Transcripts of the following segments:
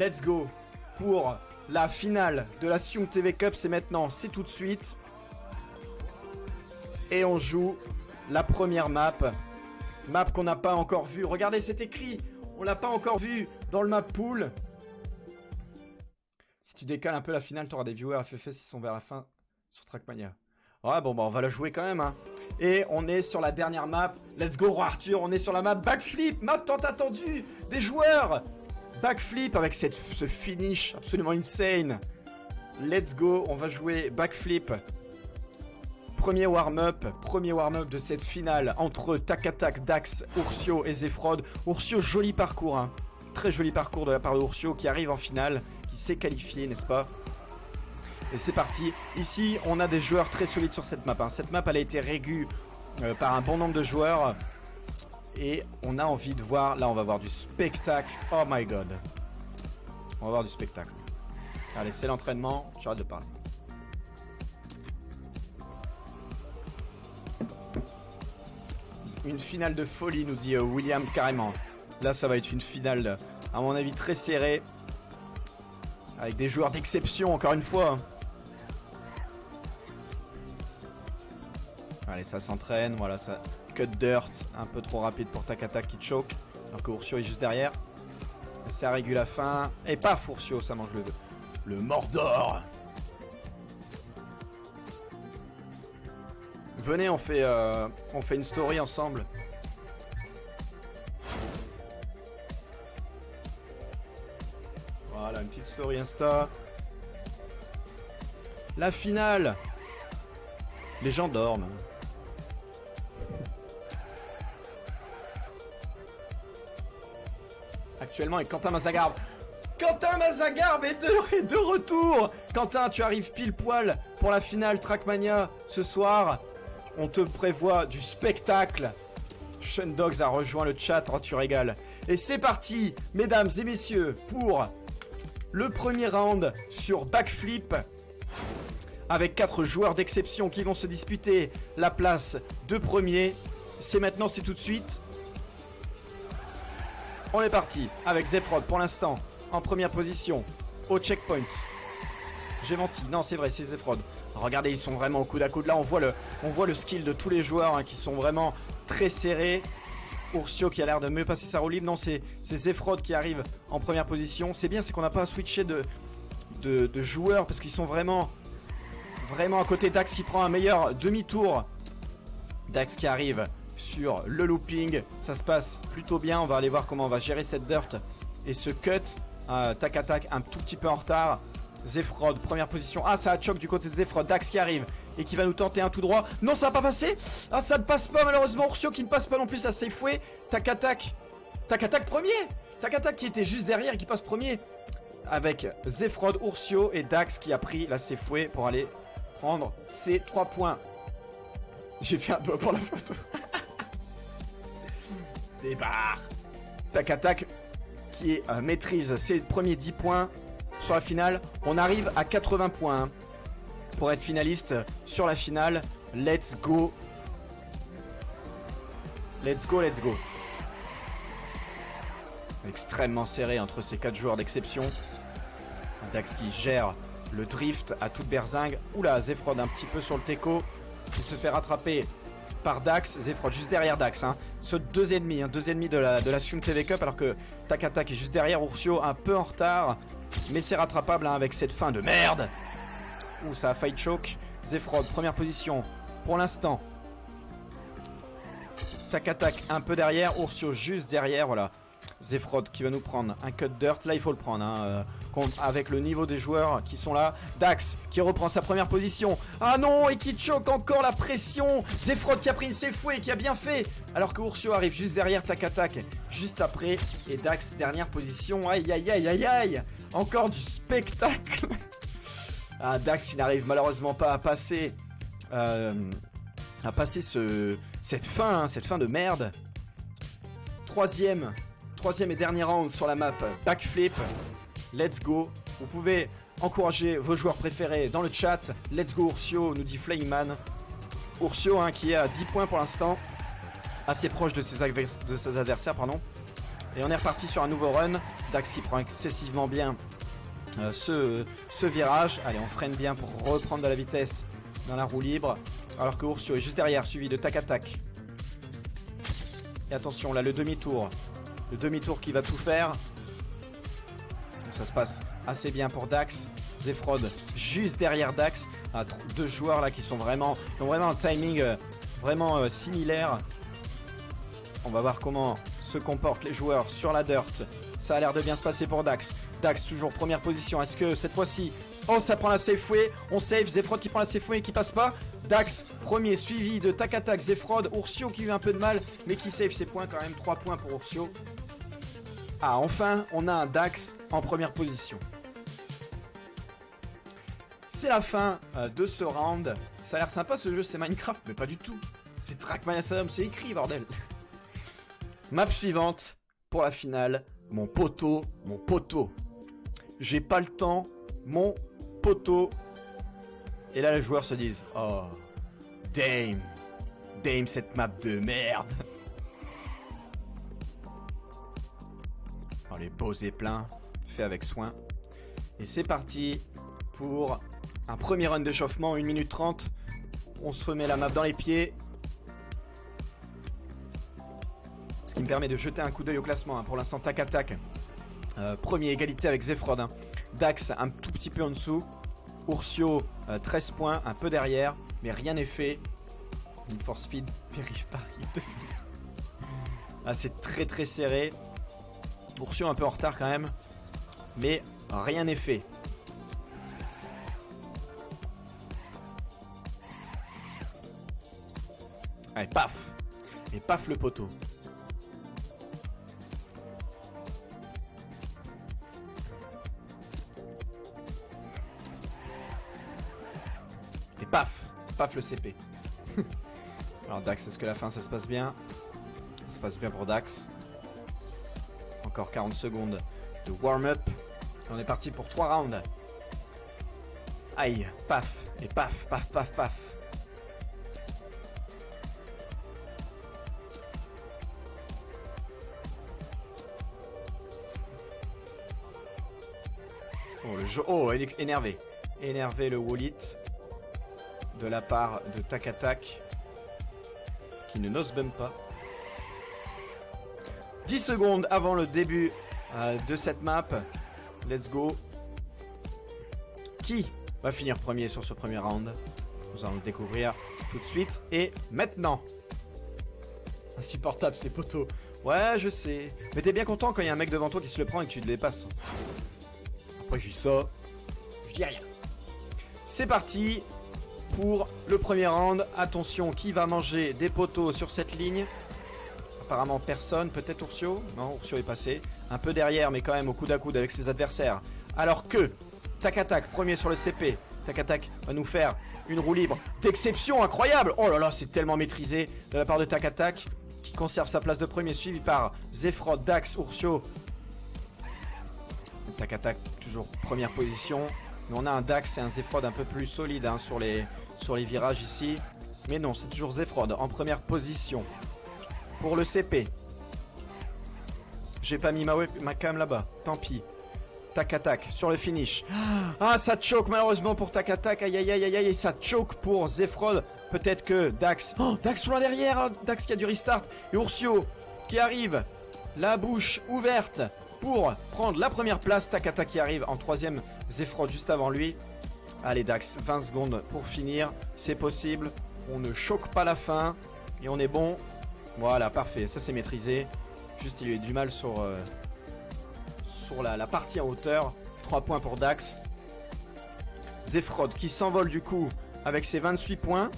let's go pour la finale de la Sion TV Cup. C'est maintenant, c'est tout de suite. Et on joue la première map. Map qu'on n'a pas encore vue. Regardez, c'est écrit. On l'a pas encore vu dans le map pool. Si tu décales un peu la finale, tu auras des viewers FFS qui sont vers la fin sur Trackmania. Ouais, bon, bah on va la jouer quand même, hein. Et on est sur la dernière map. Let's go, Roi Arthur. On est sur la map Backflip. Map tant attendue des joueurs. Backflip avec ce finish absolument insane. Let's go. On va jouer Backflip. Premier warm-up de cette finale entre Takatak, Dax, Ursio et Zefrod. Ursio, joli parcours, hein. Très joli parcours de la part de Ursio qui arrive en finale, qui s'est qualifié, n'est-ce pas? Et c'est parti. Ici, on a des joueurs très solides sur cette map, hein. Cette map, elle a été régue par un bon nombre de joueurs. Et on a envie de voir, là on va voir du spectacle. Oh my god. On va voir du spectacle. Allez, c'est l'entraînement, j'arrête de parler. Une finale de folie, nous dit William, carrément. Là, ça va être une finale, à mon avis, très serrée. Avec des joueurs d'exception, encore une fois. Allez, ça s'entraîne, voilà, ça cut dirt. Un peu trop rapide pour Takatak qui choke. Alors que Ursio est juste derrière. Ça régule la fin. Et paf, Ursio, ça mange le Mordor. Venez, on fait une story ensemble. Voilà, une petite story Insta. La finale. Les gens dorment. Actuellement, et Quentin Mazagarbe. Quentin Mazagarbe est de retour. Quentin, tu arrives pile poil pour la finale Trackmania ce soir. On te prévoit du spectacle. Shundogs a rejoint le chat, oh, tu régales. Et c'est parti, mesdames et messieurs, pour le premier round sur Backflip. Avec 4 joueurs d'exception qui vont se disputer la place de premier. C'est maintenant, c'est tout de suite. On est parti avec Zefrod pour l'instant en première position au checkpoint. J'ai menti, non c'est vrai, c'est Zefrod. Regardez, ils sont vraiment au coude à coude. Là, on voit le skill de tous les joueurs, hein, qui sont vraiment très serrés. Ursio qui a l'air de mieux passer sa roue libre. Non, c'est Zefrod qui arrive en première position. C'est bien, c'est qu'on n'a pas switché de joueurs parce qu'ils sont vraiment à côté. Dax qui prend un meilleur demi-tour. Dax qui arrive sur le looping. Ça se passe plutôt bien. On va aller voir comment on va gérer cette dirt et ce cut. Takatak un tout petit peu en retard. Zefrod, première position. Ah, ça a choc du côté de Zefrod. Dax qui arrive et qui va nous tenter un tout droit. Non, ça va pas passer. Ah, ça ne passe pas malheureusement. Ursio qui ne passe pas non plus à Safeway. Takatak premier. Takatak qui était juste derrière et qui passe premier. Avec Zefrod, Ursio et Dax qui a pris la Safeway pour aller prendre ses 3 points. J'ai fait un doigt pour la photo. Débarre. Takatak qui maîtrise ses premiers 10 points. Sur la finale, on arrive à 80 points, hein, pour être finaliste sur la finale. Let's go. Let's go, let's go. Extrêmement serré entre ces 4 joueurs d'exception. Dax qui gère le drift à toute berzingue. Oula, Zefrod un petit peu sur le teco, qui se fait rattraper par Dax. Zefrod juste derrière Dax, hein. Ce 2,5, hein, 2,5 de la Sion TV Cup, alors que Takatak est juste derrière. Ursio un peu en retard. Mais c'est rattrapable, hein, avec cette fin de merde. Ouh, ça a failli choke. Zefrod, première position pour l'instant. Takatak un peu derrière. Ursio juste derrière, voilà. Zefrod qui va nous prendre un cut dirt. Là, il faut le prendre, hein, avec le niveau des joueurs qui sont là. Dax qui reprend sa première position. Ah non, et qui choque encore, la pression. Zefrod qui a pris une Safeway et qui a bien fait. Alors que Ursio arrive juste derrière Takatak, juste après. Et Dax, dernière position. Aïe, aïe, aïe, aïe, aïe. Encore du spectacle. Ah, Dax, il n'arrive malheureusement pas à passer. Cette fin de merde. Troisième et dernier round sur la map Backflip. Let's go. Vous pouvez encourager vos joueurs préférés dans le chat. Let's go Ursio, nous dit Flyman. Ursio, hein, qui est à 10 points pour l'instant. Assez proche de ses adversaires, pardon. Et on est reparti sur un nouveau run. Dax qui prend excessivement bien ce virage. Allez, on freine bien pour reprendre de la vitesse dans la roue libre. Alors que Ursio est juste derrière, suivi de Tac-Attack. Et attention, là, le demi-tour. Le demi-tour qui va tout faire. Ça se passe assez bien pour Dax. Zefrod juste derrière Dax. Ah, deux joueurs là qui ont vraiment un timing vraiment similaire. On va voir comment se comportent les joueurs sur la dirt. Ça a l'air de bien se passer pour Dax. Dax toujours première position. Est-ce que cette fois-ci... Oh, ça prend la safeway. On save. Zefrod qui prend la safeway et qui passe pas. Dax premier suivi de Tac-Attack. Zefrod. Ursio qui a eu un peu de mal mais qui save ses points quand même. 3 points pour Ursio. Ah, enfin on a un Dax en première position. C'est la fin de ce round. Ça a l'air sympa ce jeu, c'est Minecraft, mais pas du tout. C'est Trackmania Stadium, c'est écrit, bordel. Map suivante pour la finale. Mon poteau. J'ai pas le temps, mon poteau. Et là, les joueurs se disent, oh, Dame, cette map de merde. Oh, les beaux éplats, fait avec soin. Et c'est parti pour un premier run d'échauffement, 1 minute 30. On se remet la map dans les pieds. Ce qui me permet de jeter un coup d'œil au classement. Hein. Pour l'instant, Tac-Attack. Premier égalité avec Zefrod. Hein. Dax, un tout petit peu en dessous. Ursio, 13 points, un peu derrière. Mais rien n'est fait. Need for Speed, Périph' Paris. Ah, c'est très très serré. Ursio un peu en retard quand même. Mais rien n'est fait. Allez, paf. Et paf le poteau. Et paf. Paf le CP. Alors Dax, est-ce que la fin ça se passe bien? Ça se passe bien pour Dax. Encore 40 secondes de warm-up. On est parti pour 3 rounds. Aïe, paf. Et paf, paf, paf, paf. Oh, le jeu. Oh, énervé. Énervé le Wallet. De la part de Tac-Attack. Qui ne n'ose même pas. 10 secondes avant le début de cette map. Let's go. Qui va finir premier sur ce premier round? Nous allons le découvrir tout de suite. Et maintenant. Insupportable ces poteaux. Ouais, je sais. Mais t'es bien content quand il y a un mec devant toi qui se le prend et que tu le dépasses. Après, je dis ça. Je dis rien. C'est parti pour le premier round. Attention, qui va manger des poteaux sur cette ligne? Apparemment personne, peut-être Ursio. Non, Ursio est passé. Un peu derrière, mais quand même au coude à coude avec ses adversaires. Alors que Tac-Attack, premier sur le CP. Tac-Attack va nous faire une roue libre d'exception incroyable. Oh là là, c'est tellement maîtrisé de la part de Tac-Attack qui conserve sa place de premier, suivi par Zefrod, Dax, Ursio. Tac-Attack, toujours première position. Mais on a un Dax et un Zefrod un peu plus solide hein, sur les virages ici. Mais non, c'est toujours Zefrod en première position. Pour le CP. J'ai pas mis ma cam là-bas. Tant pis. Tac-Attack sur le finish. Ah, ça choke malheureusement pour Tac-Attack. Aïe, aïe, aïe, aïe, aïe. Ça choke pour Zefrod. Peut-être que Dax... Oh, Dax loin derrière. Dax qui a du restart. Et Ursio qui arrive. La bouche ouverte pour prendre la première place. Tac-Attack qui arrive en troisième. Zefrod juste avant lui. Allez Dax, 20 secondes pour finir. C'est possible. On ne choque pas la fin. Et on est bon. Voilà, parfait. Ça c'est maîtrisé. Juste il y a eu du mal sur la partie en hauteur. 3 points pour Dax. Zefrod qui s'envole du coup avec ses 28 points.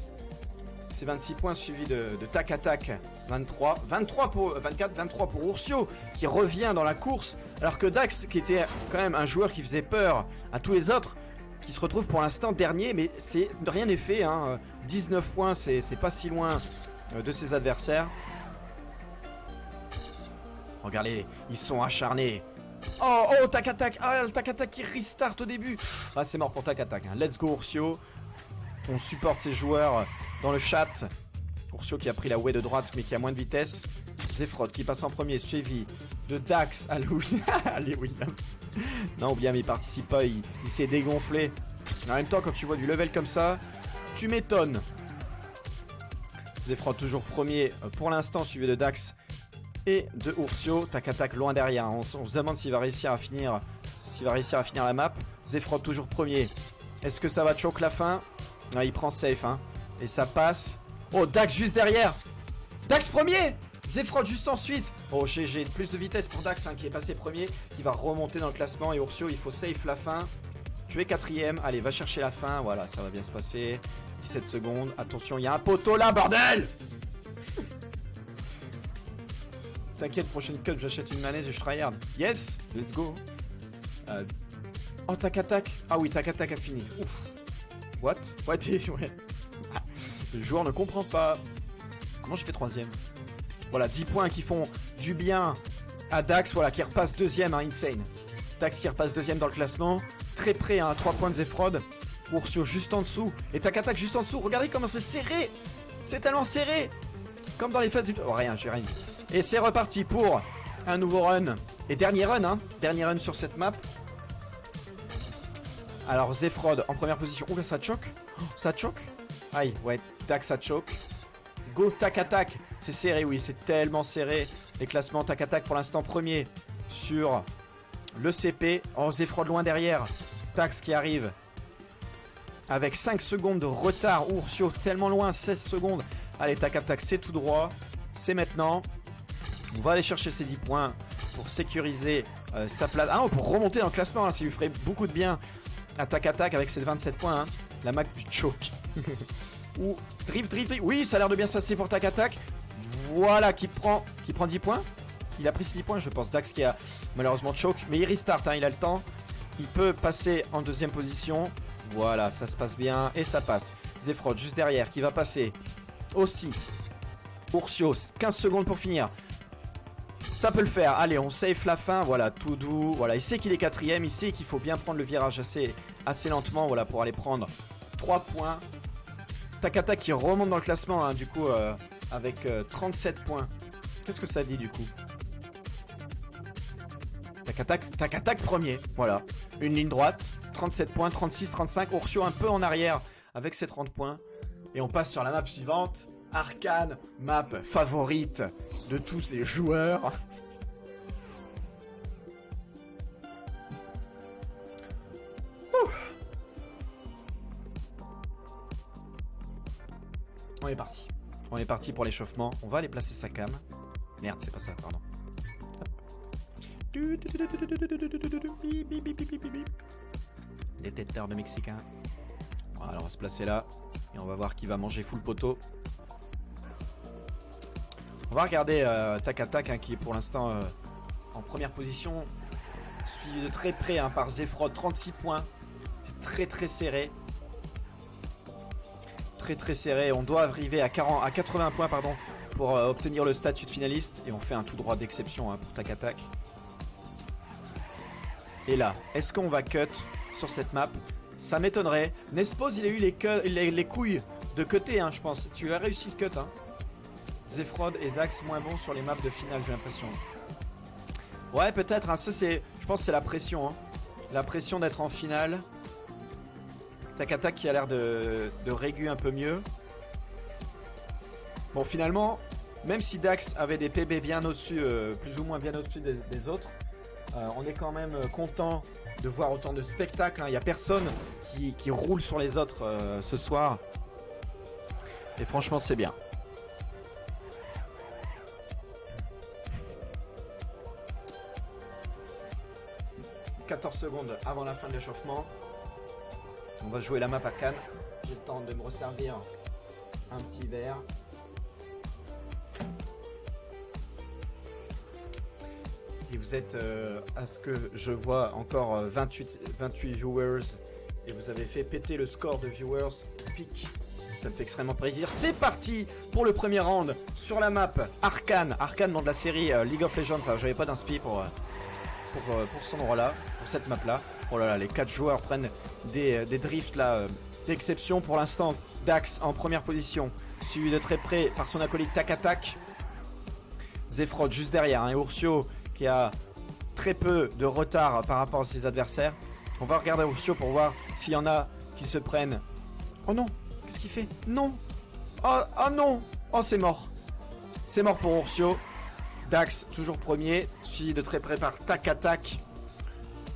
Ses 26 points suivis de Tac-Attack. 23. 24 pour Ursio qui revient dans la course. Alors que Dax, qui était quand même un joueur qui faisait peur à tous les autres, qui se retrouve pour l'instant dernier. Mais rien n'est fait. Hein. 19 points, c'est pas si loin de ses adversaires. Regardez, ils sont acharnés. Oh, Tac-Attack. Ah, le Tac-Attack qui restart au début. Ah, c'est mort pour Tac-Attack. Hein. Let's go Ursio. On supporte ses joueurs dans le chat. Ursio qui a pris la way de droite mais qui a moins de vitesse. Zefrod qui passe en premier, suivi de Dax à Louis. Allez, William. Non, William, il participe pas, il s'est dégonflé. En même temps, quand tu vois du level comme ça, tu m'étonnes. Zefrod toujours premier pour l'instant, suivi de Dax et de Ursio. Tac loin derrière. On se demande s'il va réussir à finir, la map. Zefrod toujours premier. Est-ce que ça va choke la fin? Il prend safe, hein. Et ça passe. Oh, Dax juste derrière. Dax premier. Zefrod juste ensuite. Oh, j'ai plus de vitesse pour Dax, hein, qui est passé premier, qui va remonter dans le classement. Et Ursio, il faut safe la fin. Tu es quatrième. Allez, va chercher la fin. Voilà, ça va bien se passer. 17 secondes. Attention, il y a un poteau là, bordel. T'inquiète, prochaine cut, j'achète une manette et je tryhard. Yes, let's go. Oh, tac attaque. Ah oui, tac attaque a fini. Ouf. What? Ouais. Le joueur ne comprend pas. Comment j'ai fait troisième? Voilà, 10 points qui font du bien à Dax, voilà, qui repasse deuxième, hein, insane. Dax qui repasse deuxième dans le classement. Très près, hein, 3 points de Zefrod. Ursio juste en dessous. Et tac attaque juste en dessous. Regardez comment c'est serré. C'est tellement serré. Comme dans les phases du... Oh, rien, j'ai rien dit. Et c'est reparti pour un nouveau run. Et dernier run, hein. Dernier run sur cette map. Alors, Zefrod en première position. Ouh, là, ça choque. Oh, ça choque. Aïe, ouais, Dax, ça choque. Go, tac attaque. C'est serré, oui, c'est tellement serré. Les classements, tac attaque pour l'instant premier sur le CP. Oh, Zefrod loin derrière. Dax qui arrive avec 5 secondes de retard. Ursio tellement loin, 16 secondes. Allez, tac attaque, c'est tout droit. C'est maintenant. On va aller chercher ces 10 points pour sécuriser sa place. Ah, pour remonter dans le classement, hein, ça lui ferait beaucoup de bien. Attaque attaque avec ses 27 points, hein. La Mac du choke. Ou drift. Oui, ça a l'air de bien se passer pour tac attaque. Voilà, qui prend 10 points. Il a pris 10 points, je pense. Dax qui a malheureusement choke. Mais il restart, hein, il a le temps. Il peut passer en deuxième position. Voilà, ça se passe bien. Et ça passe. Zefrod juste derrière qui va passer aussi. Ursio, 15 secondes pour finir. Ça peut le faire. Allez, on safe la fin. Voilà, tout doux. Voilà, il sait qu'il est quatrième. Il sait qu'il faut bien prendre le virage assez lentement. Voilà, pour aller prendre 3 points. Takata qui remonte dans le classement, hein, du coup, avec 37 points. Qu'est-ce que ça dit, du coup? Takata premier. Voilà. Une ligne droite. 37 points, 36, 35. Ursio un peu en arrière avec ses 30 points. Et on passe sur la map suivante. Arcane, map favorite de tous ces joueurs. On est parti. On est parti pour l'échauffement. On va aller placer sa cam. Merde, c'est pas ça, pardon. Détecteur de Mexicain. Voilà, on va se placer là. Et on va voir qui va manger full poteau. On va regarder tac attaque, hein, qui est pour l'instant en première position. Suivi de très près, hein, par Zefrod, 36 points. C'est très serré. Très serré. On doit arriver à 80 points, pardon, pour obtenir le statut de finaliste. Et on fait un tout droit d'exception, hein, pour tac attaque. Et là, est-ce qu'on va cut sur cette map? Ça m'étonnerait. Nespose, il a eu les couilles de cutter, hein, je pense. Tu as réussi le cut, hein. Zefrod et Dax moins bons sur les maps de finale, j'ai l'impression. Ouais, peut-être, hein, ça c'est... Je pense que c'est la pression, hein. La pression d'être en finale. Tac attaque qui a l'air de régu un peu mieux. Bon, finalement, même si Dax avait des PB bien au-dessus, plus ou moins bien au-dessus des autres, on est quand même content de voir autant de spectacles, hein. Il n'y a personne qui roule sur les autres ce soir. Et franchement, c'est bien. « 14 secondes avant la fin de l'échauffement. On va jouer la map à Cannes. J'ai le temps de me resservir un petit verre. Et vous êtes, à ce que je vois, encore 28 viewers. Et vous avez fait péter le score de viewers. Pic. Ça me fait extrêmement plaisir. C'est parti pour le premier round sur la map Arcane. Arcane, nom de la série League of Legends. J'avais pas d'inspi pour ce endroit-là, pour cette map-là. Oh là là, les 4 joueurs prennent des drifts là d'exception. Pour l'instant, Dax en première position, suivi de très près par son acolyte Tac Attack. Zefrod juste derrière, hein, et Ursio qui a très peu de retard par rapport à ses adversaires. On va regarder Ursio pour voir s'il y en a qui se prennent. Oh non, qu'est-ce qu'il fait? Non. Oh non. Oh, c'est mort. C'est mort pour Ursio. Dax toujours premier, suivi de très près par Tac.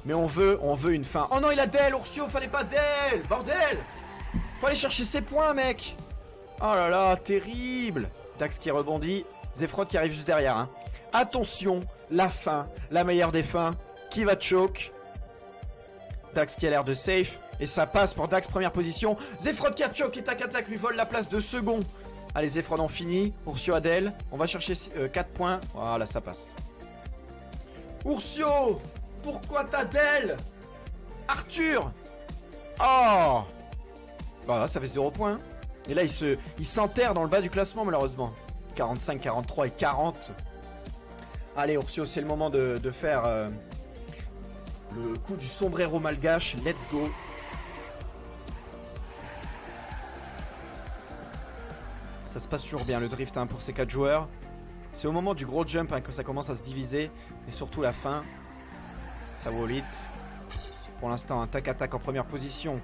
Mais on veut une fin. Oh non, il a Del, Ursio, fallait pas Del. Bordel. Faut aller chercher ses points, mec. Oh là là, terrible. Dax qui rebondit. Zefrod qui arrive juste derrière, hein. Attention, la fin, la meilleure des fins. Qui va choke? Dax qui a l'air de safe. Et ça passe pour Dax, première position. Zefrod qui a choke et Tac lui vole la place de second. Allez, Zefrod en finit. Ursio Adel. On va chercher 4 points. Voilà, ça passe. Ursio, pourquoi t'as Del? Arthur. Oh. Voilà, ça fait 0 points. Et là, il s'enterre dans le bas du classement, malheureusement. 45, 43 et 40. Allez, Ursio, c'est le moment de faire le coup du sombrero malgache. Let's go. Ça se passe toujours bien, le drift, hein, pour ces 4 joueurs. C'est au moment du gros jump, hein, que ça commence à se diviser. Et surtout la fin. Ça wall it. Pour l'instant, un Tac en première position.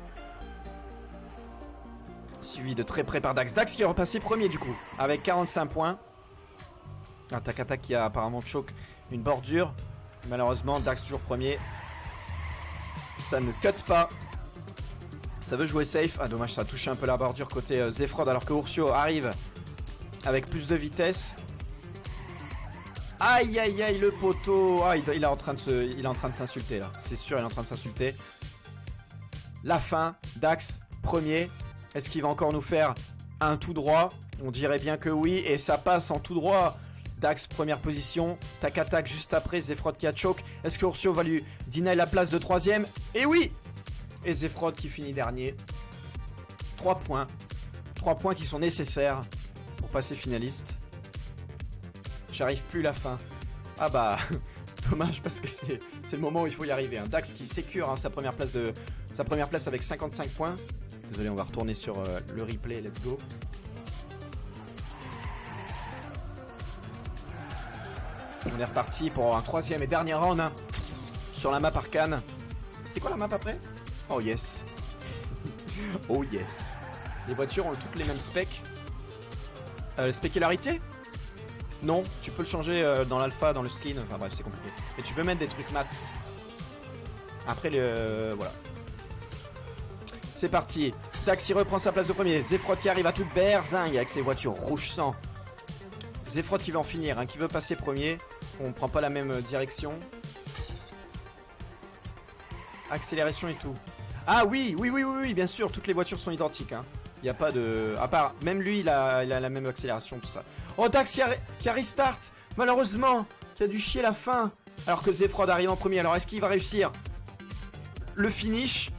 Suivi de très près par Dax. Dax qui est repassé premier du coup, avec 45 points. Un Tac qui a apparemment choke une bordure. Malheureusement, Dax toujours premier. Ça ne cut pas. Ça veut jouer safe. Ah dommage, ça a touché un peu la bordure côté Zefrod, alors que Ursio arrive avec plus de vitesse. Aïe aïe aïe, le poteau. Ah, il est en train de s'insulter là. C'est sûr, il est en train de s'insulter. La fin, Dax premier. Est-ce qu'il va encore nous faire un tout droit? On dirait bien que oui. Et ça passe en tout droit. Dax première position. Tac juste après. Zefrod qui a choke. Est-ce que Ursio va lui deny la place de troisième? Et oui. Et Zefrod qui finit dernier. 3 points. 3 points qui sont nécessaires pour passer finaliste. J'arrive plus la fin. Ah bah, dommage parce que c'est le moment où il faut y arriver, hein. Dax qui sécure, hein, sa première place avec 55 points. Désolé, on va retourner sur le replay. Let's go. On est reparti pour un 3e et dernier round, hein, sur la map Arcane. C'est quoi la map après? Oh yes. Oh yes. Les voitures ont toutes les mêmes specs. Spécularité? Non, tu peux le changer dans l'alpha, dans le skin. Enfin bref, c'est compliqué. Et tu peux mettre des trucs mat. Après, voilà. C'est parti. Taxi reprend sa place de premier. Zefrod qui arrive à toute berzingue avec ses voitures rouge sang. Zefrod qui veut en finir, hein, qui veut passer premier. On prend pas la même direction. Accélération et tout. Ah oui, bien sûr, toutes les voitures sont identiques, hein. Il n'y a pas de... À part, même lui, il a la même accélération, tout ça. Oh, Dax qui a restart. Malheureusement, qui a dû chier la fin. Alors que Zefrod arrive en premier. Alors, est-ce qu'il va réussir le finish?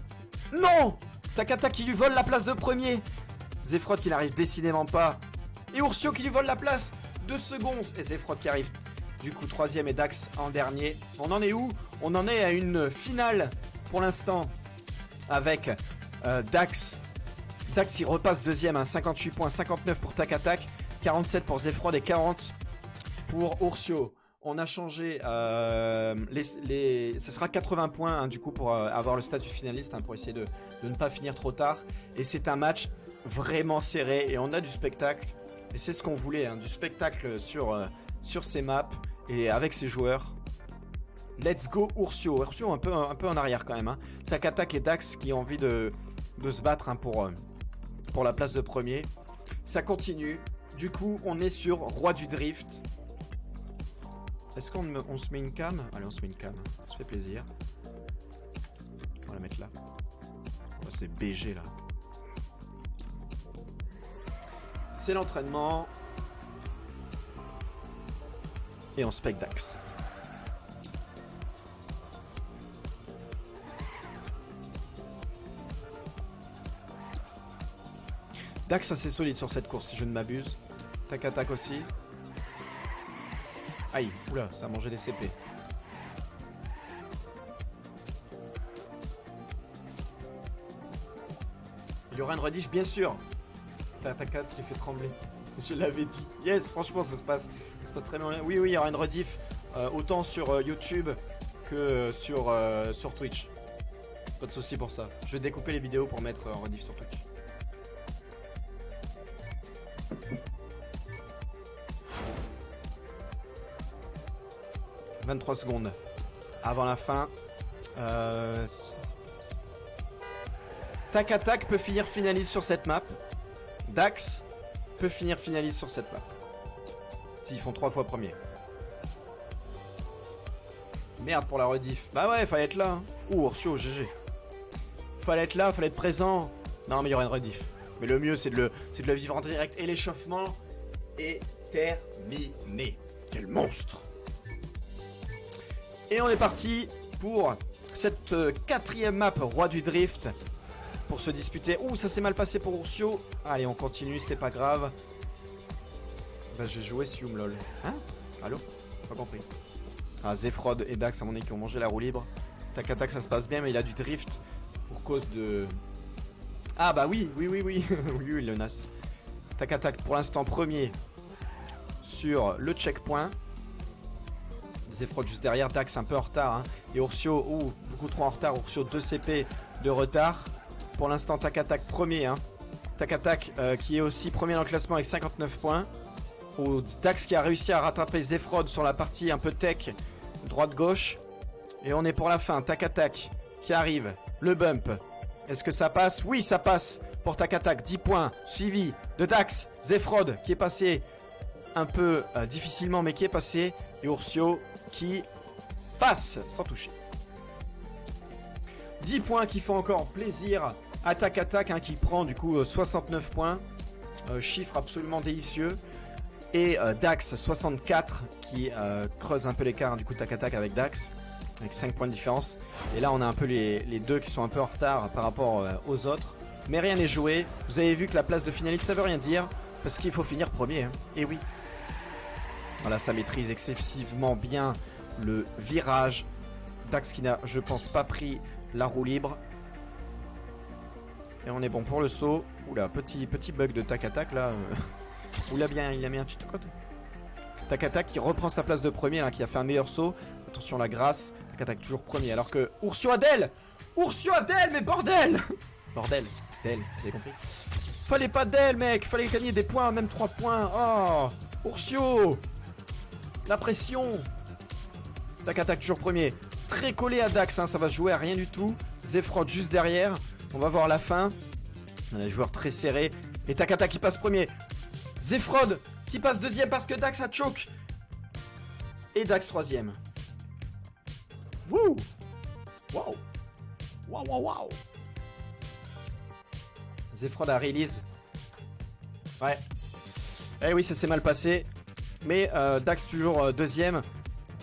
Non. Tac qui lui vole la place de premier. Zefrod qui n'arrive décidément pas. Et Ursio qui lui vole la place de second. Et Zefrod qui arrive du coup 3e et Dax en dernier. On en est où? On en est à une finale pour l'instant avec Dax. Dax il repasse 2e, hein, 58 points, 59 pour Tac, 47 pour Zefrod et 40 pour Ursio. On a changé, ce sera 80 points, hein, du coup pour avoir le statut finaliste, hein, pour essayer de ne pas finir trop tard. Et c'est un match vraiment serré et on a du spectacle. Et c'est ce qu'on voulait, hein, du spectacle sur ces maps et avec ces joueurs. Let's go Ursio. Ursio un peu en arrière quand même, hein. Tac et Dax qui ont envie de se battre, hein, pour la place de premier. Ça continue. Du coup, on est sur Roi du Drift. Est-ce qu'on se met une cam? Allez, on se met une cam. Ça se fait plaisir. On va la mettre là. Oh, c'est BG là. C'est l'entraînement. Et on spec Dax. Dax assez solide sur cette course si je ne m'abuse. Tac aussi. Aïe, oula, ça a mangé des CP. Il y aura une rediff, bien sûr. Tac qui fait trembler. Je l'avais dit. Yes, franchement, ça se passe très bien. Oui, il y aura une rediff autant sur YouTube que sur Twitch. Pas de souci pour ça. Je vais découper les vidéos pour mettre en rediff sur Twitch. « 23 secondes avant la fin. Tac peut finir finaliste sur cette map. Dax peut finir finaliste sur cette map. S'ils font 3 fois premier. Merde pour la rediff. Bah ouais, fallait être là. Hein. Ouh, Ursio, GG. Fallait être là, fallait être présent. Non, mais il y aura une rediff. Mais le mieux, c'est de le vivre en direct. Et l'échauffement est terminé. Quel monstre! Et on est parti pour cette 4ème map, Roi du Drift. Pour se disputer. Ouh, ça s'est mal passé pour Ursio. Allez, on continue, c'est pas grave. Bah, j'ai joué Sium, lol. Hein? Allô? Pas compris. Ah, Zefrod et Dax, à mon avis, qui ont mangé la roue libre. Tac, ça se passe bien, mais il a du drift. Pour cause de... Ah, bah oui. Oui, le nas. Tac, pour l'instant, premier. Sur le checkpoint. Zefrod juste derrière. Dax un peu en retard. Hein. Et Ursio, beaucoup trop en retard. Ursio 2 CP de retard. Pour l'instant, Tac premier. Hein. Tac qui est aussi premier dans le classement avec 59 points. Dax qui a réussi à rattraper Zefrod sur la partie un peu tech. Droite-gauche. Et on est pour la fin. Tac qui arrive. Le bump. Est-ce que ça passe? Oui, ça passe. Pour Tac 10 points. Suivi de Dax. Zefrod qui est passé un peu difficilement, mais qui est passé. Et Ursio qui passe sans toucher. 10 points qui font encore plaisir à Tac hein, qui prend du coup 69 points. Chiffre absolument délicieux. Et Dax 64 qui creuse un peu l'écart hein, du coup Tac avec Dax. Avec 5 points de différence. Et là on a un peu les deux qui sont un peu en retard par rapport aux autres. Mais rien n'est joué. Vous avez vu que la place de finaliste ça veut rien dire. Parce qu'il faut finir premier. Hein. Et oui. Voilà, ça maîtrise excessivement bien le virage. Dax qui n'a, je pense, pas pris la roue libre. Et on est bon pour le saut. Oula, petit bug de Tac là. Oula bien, il a mis un cheat code. Tac qui reprend sa place de premier là, qui a fait un meilleur saut. Attention la grâce. Tac toujours premier. Alors que Ursio Adel, mais bordel. Bordel, Del, vous avez compris. Fallait pas Del mec, fallait gagner des points, même 3 points. Oh, Ursio. La pression. Tac toujours premier. Très collé à Dax, hein, ça va se jouer à rien du tout. Zefrod juste derrière. On va voir la fin. On a des joueurs très serrés. Et Tac qui passe premier. Zefrod qui passe deuxième parce que Dax a choke. Et Dax troisième. Wouh. Waouh. Zefrod a release. Ouais. Eh oui, ça s'est mal passé. Mais Dax toujours deuxième.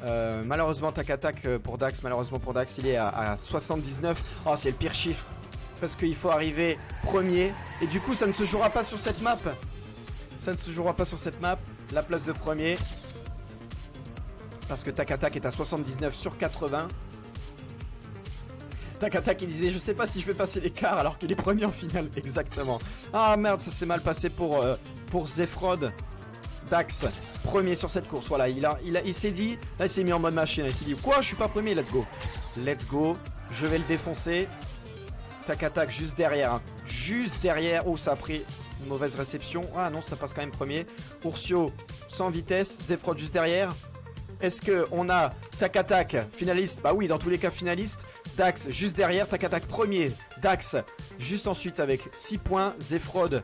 Malheureusement Tac pour Dax. Malheureusement pour Dax, il est à 79. Oh, c'est le pire chiffre. Parce qu'il faut arriver premier. Et du coup, ça ne se jouera pas sur cette map. La place de premier. Parce que Tac est à 79 sur 80. Tac il disait je sais pas si je vais passer l'écart alors qu'il est premier en finale. Exactement. Ah merde, ça s'est mal passé pour Zefrod. Dax premier sur cette course. Voilà, il s'est dit, là il s'est mis en mode machine. Il s'est dit quoi, je suis pas premier, let's go. Je vais le défoncer. Tac juste derrière. Hein. Juste derrière. Oh, ça a pris une mauvaise réception. Ah non, ça passe quand même premier. Ursio sans vitesse. Zefrod juste derrière. Est-ce que on a Tac finaliste? Bah oui, dans tous les cas finaliste. Dax juste derrière. Tac premier. Dax juste ensuite avec 6 points. Zefrod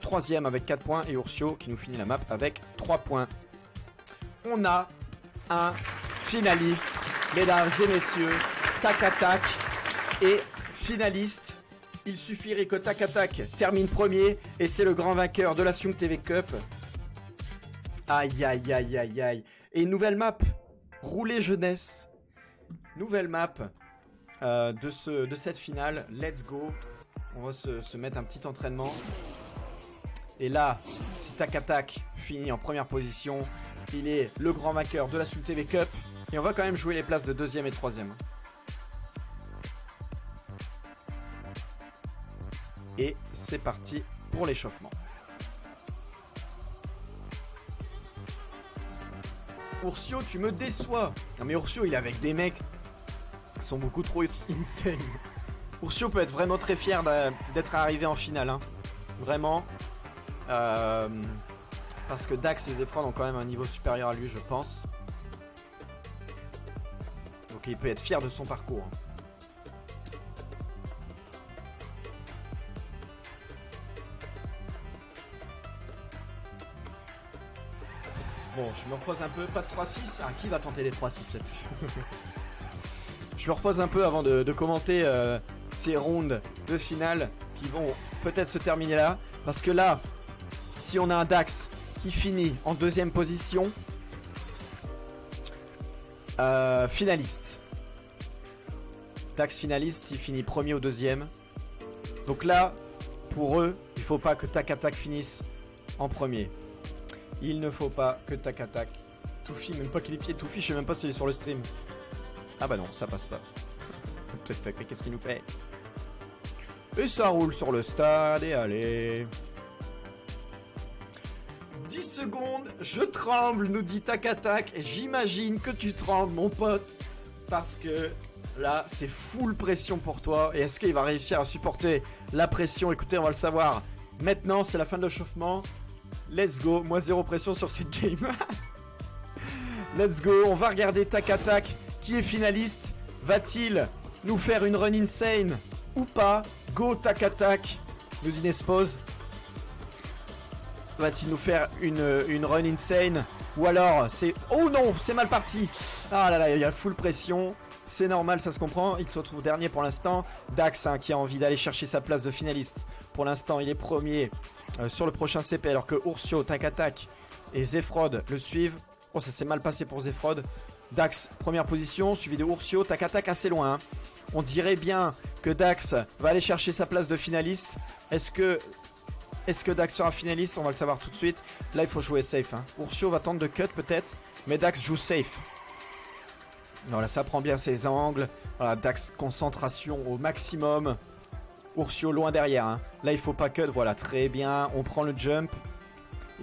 troisième avec 4 points. Et Ursio qui nous finit la map avec 3 points. On a un finaliste, mesdames et messieurs. Tac et finaliste. Il suffirait que Tac termine premier et c'est le grand vainqueur de la Sium TV Cup. Aïe. Et nouvelle map, rouler jeunesse. Nouvelle map de cette finale. Let's go. On va se mettre un petit entraînement. Et là, si Tac finit en première position, il est le grand vainqueur de la Sium TV Cup. Et on va quand même jouer les places de deuxième et de troisième. Et c'est parti pour l'échauffement. Ursio, tu me déçois. Non mais Ursio, il est avec des mecs qui sont beaucoup trop insane. Ursio peut être vraiment très fier d'être arrivé en finale. Hein. Vraiment. Parce que Dax et Zefrod ont quand même un niveau supérieur à lui, je pense. Donc il peut être fier de son parcours. Bon, je me repose un peu, pas de 3-6. Ah, qui va tenter les 3-6 là-dessus? Je me repose un peu avant de commenter ces rounds de finale qui vont peut-être se terminer là. Parce que là, si on a un Dax qui finit en deuxième position, finaliste. Dax finaliste, s'il finit premier ou deuxième. Donc là, pour eux, il faut pas que Tac Attack finisse en premier. Il ne faut pas que Tac Attack. Toufi, même pas qualifié. Toufi, je sais même pas s'il est sur le stream. Ah bah non, ça passe pas. Mais qu'est-ce qu'il nous fait? Et ça roule sur le stade, et allez. 10 secondes, je tremble, nous dit Tac Attack. J'imagine que tu trembles, mon pote. Parce que là, c'est full pression pour toi. Et est-ce qu'il va réussir à supporter la pression? Écoutez, on va le savoir. Maintenant, c'est la fin de l'échauffement. Let's go. Moi, zéro pression sur cette game. Let's go. On va regarder Tac Attack. Qui est finaliste? Va-t-il nous faire une run insane ou pas? Go Tac Attack, nous dit Nespose. Va-t-il nous faire une run insane? Ou alors c'est... Oh non, c'est mal parti. Ah là là, il y a full pression. C'est normal, ça se comprend. Il se retrouve dernier pour l'instant. Dax hein, qui a envie d'aller chercher sa place de finaliste. Pour l'instant, il est premier sur le prochain CP. Alors que Ursio, Tac Attack et Zefrod le suivent. Oh, ça s'est mal passé pour Zefrod. Dax, première position, suivi de Ursio. Tac Attack assez loin. Hein. On dirait bien que Dax va aller chercher sa place de finaliste. Est-ce que Dax sera finaliste? On va le savoir tout de suite. Là, il faut jouer safe. Hein. Ursio va tenter de cut peut-être. Mais Dax joue safe. Voilà, ça prend bien ses angles. Voilà, Dax, concentration au maximum. Ursio loin derrière. Hein. Là, il faut pas cut. Voilà, très bien. On prend le jump.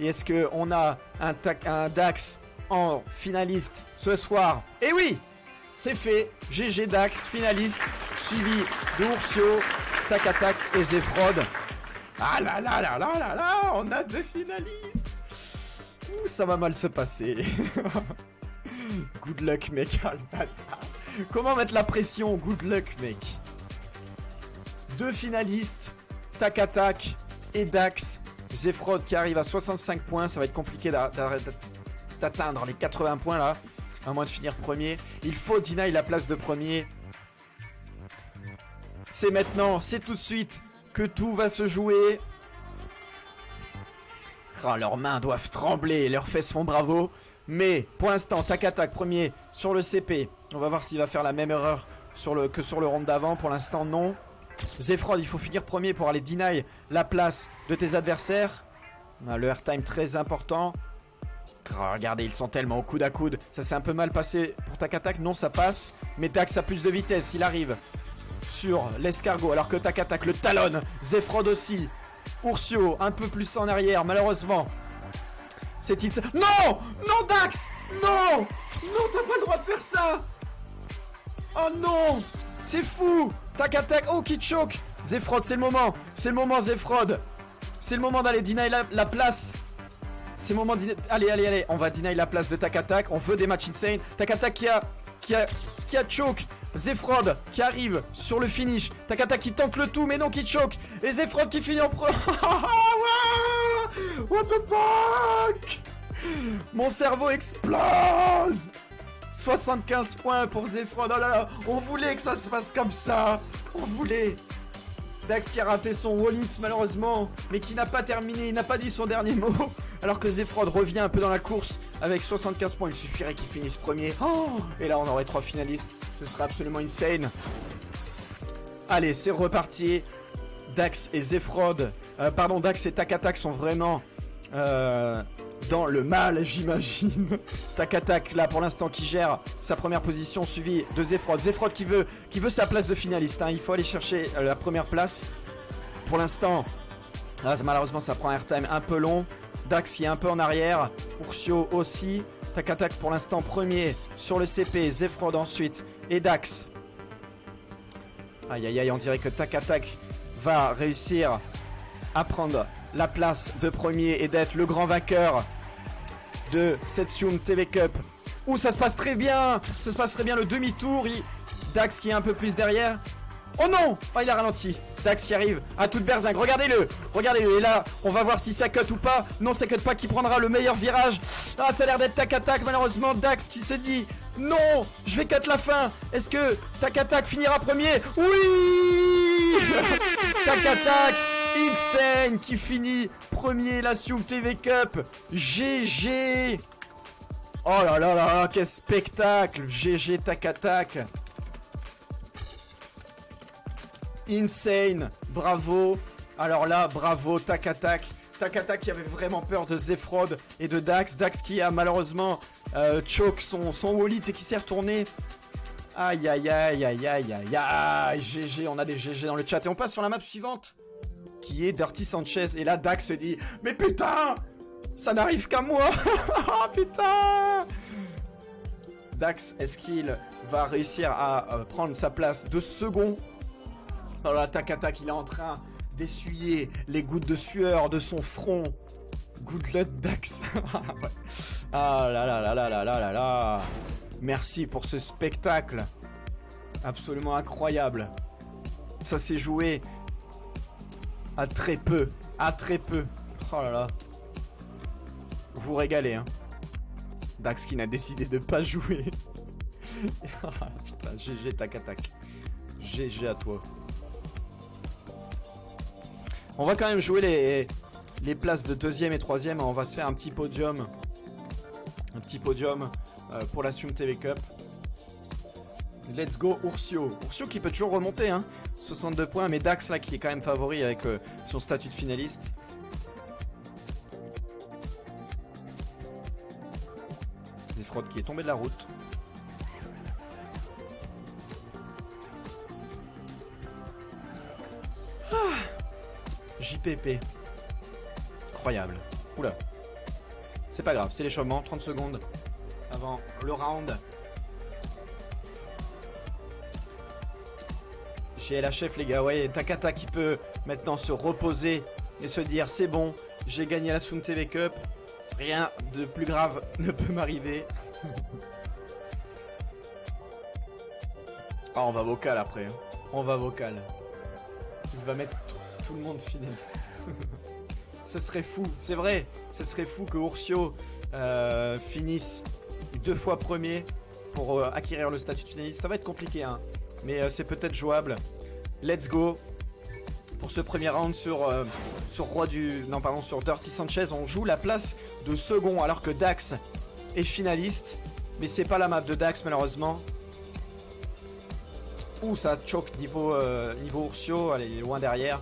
Et est-ce qu'on a un Dax en finaliste ce soir? Eh oui! C'est fait. GG Dax, finaliste. Suivi de Ursio, Tac Attack et Zefrod. Ah là là là là là là! On a deux finalistes! Ouh, ça va mal se passer. Good luck, mec. Ah, le bâtard. Comment mettre la pression? Good luck, mec. Deux finalistes, Tac Attack et Dax. Zefrod qui arrive à 65 points. Ça va être compliqué d'atteindre les 80 points là. À moins de finir premier. Il faut deny la place de premier. C'est maintenant, c'est tout de suite que tout va se jouer. Oh, leurs mains doivent trembler, leurs fesses font bravo. Mais pour l'instant, Tac Attack premier sur le CP. On va voir s'il va faire la même erreur que sur le round d'avant. Pour l'instant, non. Zefrod, il faut finir premier pour aller deny la place de tes adversaires. Le airtime très important. Oh, regardez, ils sont tellement au coude à coude. Ça s'est un peu mal passé pour Tac Attack. Non, ça passe. Mais Dax a plus de vitesse. Il arrive sur l'escargot. Alors que Tac Attack le talonne. Zefrod aussi. Ursio un peu plus en arrière, malheureusement. C'est it. Non! Non, Dax! Non! Non, t'as pas le droit de faire ça! Oh non! C'est fou! Tac Attack. Oh, qui choke! Zefrod, c'est le moment. C'est le moment, Zefrod. C'est le moment d'aller deny la place. C'est le moment de... Allez. On va deny la place de Tac Attack. On veut des matchs insane. Tac Attack qui a choke. Zefrod qui arrive sur le finish. Tac Attack qui tente le tout, mais non, qui choke. Et Zefrod qui finit en pro. What the fuck? Mon cerveau explose. 75 points pour Zefrod. Oh là là, on voulait que ça se passe comme ça. On voulait. Dax qui a raté son wall-hit malheureusement, mais qui n'a pas terminé, il n'a pas dit son dernier mot. Alors que Zefrod revient un peu dans la course avec 75 points, il suffirait qu'il finisse premier. Oh, et là on aurait 3 finalistes, ce serait absolument insane. Allez, c'est reparti. Dax et Zefrod, Dax et Tac Attack sont vraiment dans le mal, j'imagine. Tac Attack là pour l'instant qui gère sa première position, suivi de Zefrod. Zefrod qui veut sa place de finaliste, hein. Il faut aller chercher la première place. Pour l'instant, malheureusement ça prend un airtime un peu long. Dax qui est un peu en arrière, Ursio aussi. Tac Attack pour l'instant premier sur le CP. Zefrod ensuite. Et Dax. Aïe aïe aïe, on dirait que Tac Attack va réussir à prendre la place de premier et d'être le grand vainqueur de cette Sioum TV Cup. Ouh, ça se passe très bien. Ça se passe très bien le demi-tour. Dax qui est un peu plus derrière. Oh non! Oh, il a ralenti. Dax y arrive à toute berzingue. Regardez-le. Regardez-le. Et là, on va voir si ça cut ou pas. Non, ça cut pas. Qui prendra le meilleur virage? Ah, ça a l'air d'être Tac Attack. Malheureusement, Dax qui se dit non, je vais cut la fin. Est-ce que Tac Attack finira premier? Oui. Tac Attack Insane qui finit premier la Sioum TV Cup. GG. Oh là là là, quel spectacle. GG Tac Attack. Insane, bravo. Alors là, bravo Tac Attack. Tac Attack qui avait vraiment peur de Zefrod et de Dax. Dax qui a malheureusement choke son wallet et qui s'est retourné. Aïe aïe aïe aïe aïe aïe aïe. GG, on a des GG dans le chat. Et on passe sur la map suivante qui est Dirty Sanchez. Et là, Dax se dit mais putain, ça n'arrive qu'à moi. Oh putain. Dax, est-ce qu'il va réussir à prendre sa place de second? Oh là, Tac Attack, il est en train d'essuyer les gouttes de sueur de son front. Good luck, Dax. Ah là là là là là là là là. Merci pour ce spectacle. Absolument incroyable. Ça s'est joué à très peu. À très peu. Oh là là. Vous régalez, hein. Dax qui n'a décidé de pas jouer. Putain, GG Tac Attack. GG à toi. On va quand même jouer les places de 2e et 3e. On va se faire un petit podium. Un petit podium pour la Sioum TV Cup. Let's go Ursio. Ursio qui peut toujours remonter, hein. 62 points. Mais Dax là qui est quand même favori avec son statut de finaliste. Zefrod qui est tombé de la route. JPP. Incroyable. Oula. C'est pas grave, c'est l'échauffement. 30 secondes avant le round. GLHF les gars, ouais, Tac Attack qui peut maintenant se reposer et se dire c'est bon, j'ai gagné la Sioum TV Cup. Rien de plus grave ne peut m'arriver. Ah, on va vocal après. Hein. On va vocal. Il va mettre tout le monde finaliste. Ce serait fou, c'est vrai. Ce serait fou que Ursio finisse 2 fois premier pour acquérir le statut de finaliste. Ça va être compliqué, hein. Mais c'est peut-être jouable. Let's go. Pour ce premier round sur Dirty Sanchez, on joue la place de second alors que Dax est finaliste. Mais c'est pas la map de Dax malheureusement. Ouh, ça choke niveau Ursio, elle est loin derrière.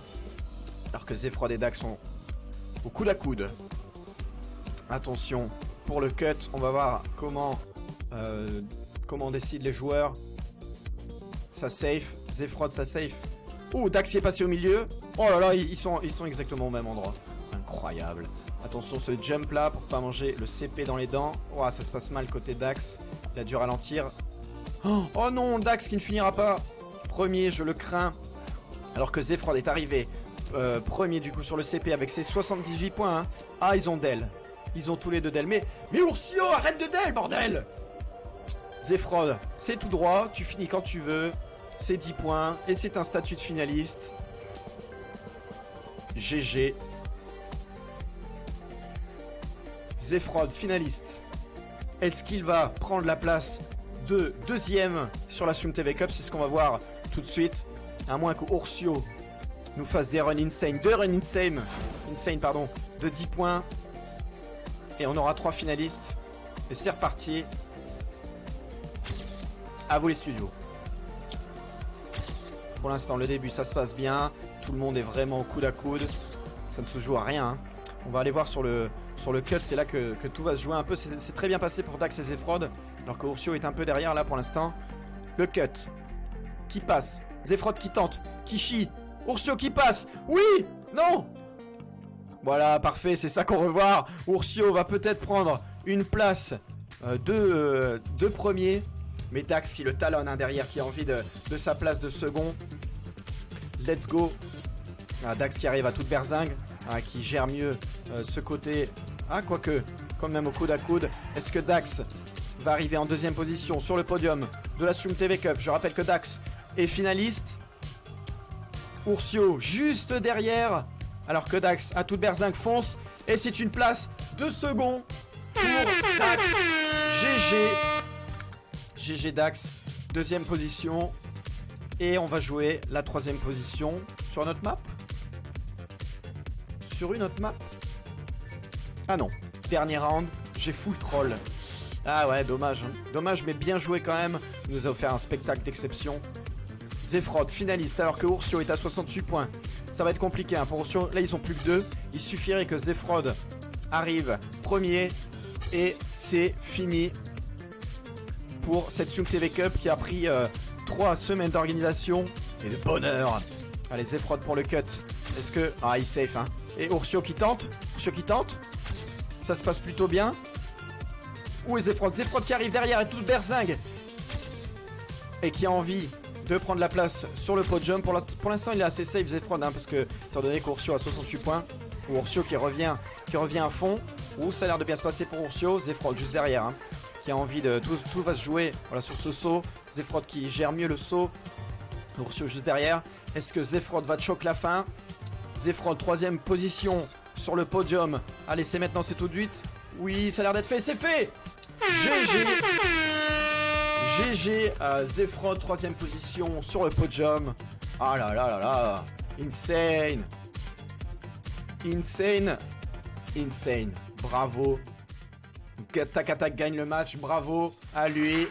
Alors que Zefrod et Dax sont au coude à coude. Attention, pour le cut, on va voir comment on décide les joueurs. Ça safe, Zefrod ça safe. Ouh, Dax y est passé au milieu. Oh là là, ils sont exactement au même endroit. Incroyable. Attention ce jump là pour pas manger le CP dans les dents. Ouah, ça se passe mal côté Dax. Il a dû ralentir. Oh non, Dax qui ne finira pas premier, je le crains. Alors que Zefrod est arrivé premier du coup sur le CP avec ses 78 points. Hein. Ah, ils ont Del. Ils ont tous les deux Del. Mais Ursio, arrête de Del, bordel. Zefrod, c'est tout droit. Tu finis quand tu veux. C'est 10 points. Et c'est un statut de finaliste. GG. Zefrod, finaliste. Est-ce qu'il va prendre la place de deuxième sur la Sioum TV Cup? C'est ce qu'on va voir tout de suite. À moins que Ursio nous fasse des runs insane. 2 runs insane. De 10 points. Et on aura 3 finalistes. Et c'est reparti. À vous les studios. Pour l'instant, le début, ça se passe bien. Tout le monde est vraiment au coude à coude. Ça ne se joue à rien. Hein. On va aller voir sur le cut. C'est là que tout va se jouer un peu. C'est très bien passé pour Dax et Zefrod. Alors que Ursio est un peu derrière là pour l'instant. Le cut. Qui passe? Zefrod qui tente. Qui chie. Ursio qui passe. Oui. Non. Voilà, parfait. C'est ça qu'on veut voir. Ursio va peut-être prendre une place deux premiers. Mais Dax qui le talonne hein, derrière, qui a envie de sa place de second. Let's go. Ah, Dax qui arrive à toute berzingue, hein, qui gère mieux ce côté. Ah, quoique, quand même au coude à coude. Est-ce que Dax va arriver en deuxième position sur le podium de la Stream TV Cup? Je rappelle que Dax est finaliste. Ursio juste derrière. Alors que Dax à toute berzingue fonce. Et c'est une place de second pour Dax. GG. GG Dax. Deuxième position. Et on va jouer la troisième position sur notre map. Sur une autre map. Ah non. Dernier round. J'ai full troll. Ah ouais, dommage. Hein. Dommage, mais bien joué quand même. Il nous a offert un spectacle d'exception. Zefrod, finaliste, alors que Ursio est à 68 points. Ça va être compliqué hein, pour Ursio. Là, ils sont plus que 2. Il suffirait que Zefrod arrive premier. Et c'est fini pour cette Stream TV Cup qui a pris 3 semaines d'organisation et de bonheur. Allez, Zefrod pour le cut. Est-ce que... Ah, il safe, hein. Et Ursio qui tente. Ursio qui tente. Ça se passe plutôt bien. Où est Zefrod? Zefrod qui arrive derrière et tout berzingue. Et qui a envie de prendre la place sur le podium. Pour l'instant, il est assez safe, Zefrod, hein, parce que, étant donné qu'Ursio a 68 points, Ursio qui revient à fond. Ouh, ça a l'air de bien se passer pour Ursio. Zefrod juste derrière, hein, qui a envie de... Tout va se jouer voilà, sur ce saut. Zefrod qui gère mieux le saut. Ursio juste derrière. Est-ce que Zefrod va choc la fin? Zefrod, troisième position sur le podium. Allez, c'est maintenant, c'est tout de suite. Oui, ça a l'air d'être fait, c'est fait. GG. GG, Zefrod, troisième position sur le podium. Ah là là là là. Insane. Insane. Insane. Bravo. Tac Attack gagne le match. Bravo à lui.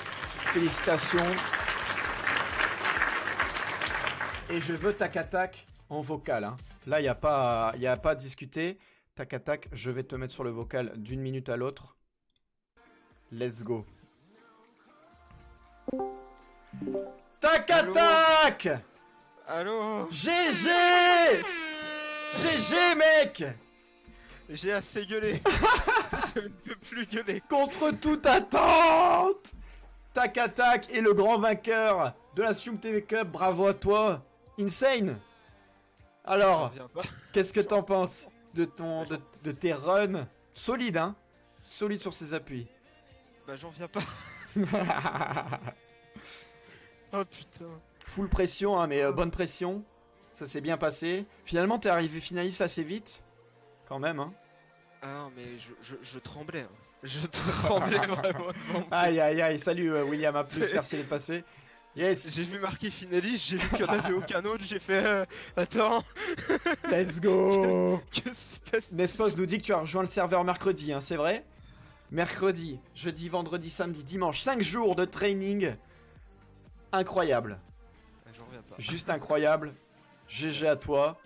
Félicitations. Et je veux Tac Attack en vocal. Hein. Là, il n'y a pas à discuter. Tac Attack, je vais te mettre sur le vocal d'une minute à l'autre. Let's go. Tac Attack! Allô? GG! GG, mec! J'ai assez gueulé. Je ne peux plus gueuler. Contre toute attente! Tac Attack est le grand vainqueur de la Stream TV Cup. Bravo à toi. Insane! Alors, qu'est-ce que t'en penses de tes runs? Solide, hein? Solide sur ses appuis. Bah, j'en viens pas. Oh putain. Full pression, hein, mais bonne pression. Ça s'est bien passé. Finalement, t'es arrivé finaliste assez vite. Quand même, hein. Ah non, mais je tremblais. Hein. Je tremblais vraiment. Aïe, aïe, aïe. Salut, William A+, merci d'être passé. Yes. J'ai vu marqué finaliste, j'ai vu qu'il n'y en avait aucun autre, j'ai fait attends. Let's go. Que se passe? Nespos nous dit que tu as rejoint le serveur mercredi, hein, c'est vrai? Mercredi, jeudi, vendredi, samedi, dimanche, 5 jours de training. Incroyable. J'en reviens pas. Juste incroyable. GG à toi.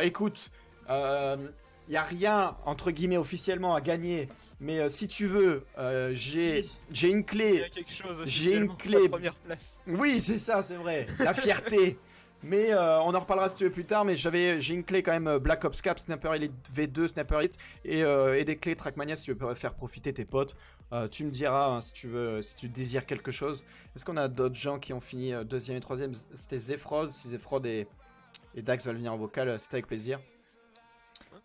Écoute, y a rien entre guillemets officiellement à gagner, mais si tu veux, j'ai une clé. Il y a quelque chose. J'ai une clé. La première place. Oui, c'est ça, c'est vrai. La fierté. Mais on en reparlera si tu veux plus tard. Mais j'ai une clé quand même Black Ops Cap, Sniper Elite V2, Sniper Elite et des clés Trackmania si tu veux faire profiter tes potes. Tu me diras hein, si tu désires quelque chose. Est-ce qu'on a d'autres gens qui ont fini deuxième et troisième? C'était Zefrod. Si Zefrod et Dax veulent venir en vocal, c'était avec plaisir.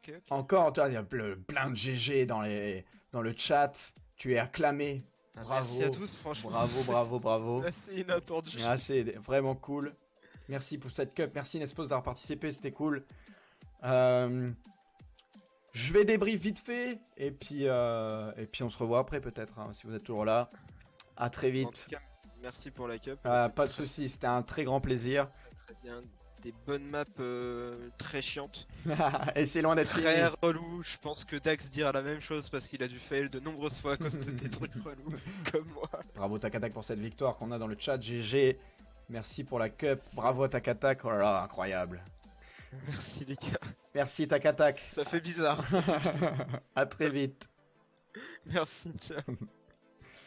Okay. Encore, il y a plein de GG dans le chat. Tu es acclamé. Bravo. Merci à tous, franchement. Bravo. C'est assez inattendu. Ah, c'est vraiment cool. Merci pour cette cup. Merci Nespos d'avoir participé, c'était cool. Je vais débrief vite fait. Et puis on se revoit après peut-être, hein, si vous êtes toujours là. À très vite. En tout cas, merci pour la cup. Pas de soucis, c'était un très grand plaisir. Très bien. Des bonnes maps très chiantes. Et c'est loin d'être très relou. Je pense que Dax dira la même chose parce qu'il a dû fail de nombreuses fois à cause de tes trucs relous comme moi. Bravo Tac Attack pour cette victoire qu'on a dans le chat. GG. Merci pour la cup. Bravo à Tac Attack. Oh là là, incroyable. Merci les gars. Merci Tac Attack. Ça fait bizarre. À très vite. Merci, ciao.